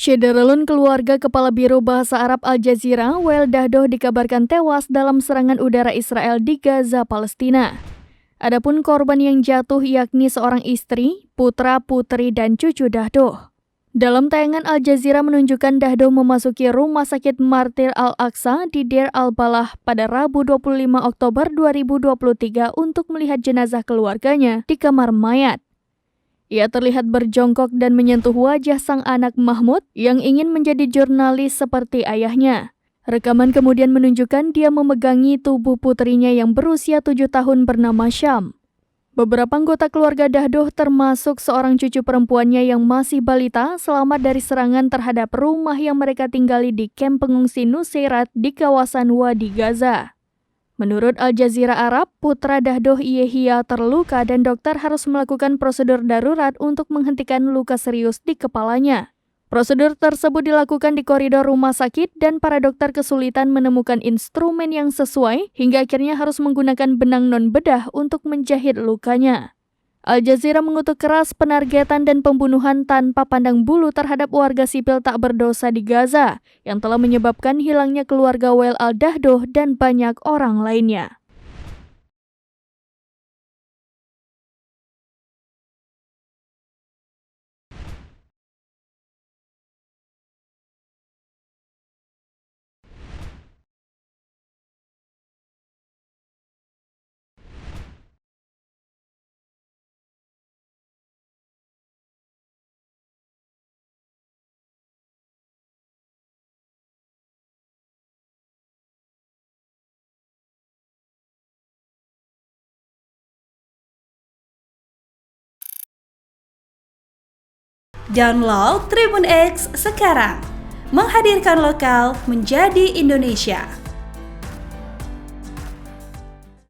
Syederalun keluarga Kepala Biro Bahasa Arab Al Jazeera, Wael Dahdoh dikabarkan tewas dalam serangan udara Israel di Gaza, Palestina. Adapun korban yang jatuh yakni seorang istri, putra, putri, dan cucu Dahdoh. Dalam tayangan Al Jazeera menunjukkan Dahdoh memasuki Rumah Sakit Martir Al-Aqsa di Deir al-Balah pada Rabu 25 Oktober 2023 untuk melihat jenazah keluarganya di kamar mayat. Ia terlihat berjongkok dan menyentuh wajah sang anak Mahmud yang ingin menjadi jurnalis seperti ayahnya. Rekaman kemudian menunjukkan dia memegangi tubuh putrinya yang berusia 7 tahun bernama Syam. Beberapa anggota keluarga Dahdoh termasuk seorang cucu perempuannya yang masih balita selamat dari serangan terhadap rumah yang mereka tinggali di kamp pengungsi Nuseirat di kawasan Wadi Gaza. Menurut Al Jazeera Arab, putra Dahdoh Yehia terluka dan dokter harus melakukan prosedur darurat untuk menghentikan luka serius di kepalanya. Prosedur tersebut dilakukan di koridor rumah sakit dan para dokter kesulitan menemukan instrumen yang sesuai hingga akhirnya harus menggunakan benang non-bedah untuk menjahit lukanya. Al Jazeera mengutuk keras penargetan dan pembunuhan tanpa pandang bulu terhadap warga sipil tak berdosa di Gaza yang telah menyebabkan hilangnya keluarga Wael al-Dahdoh dan banyak orang lainnya. Download Tribun X sekarang, menghadirkan lokal menjadi Indonesia.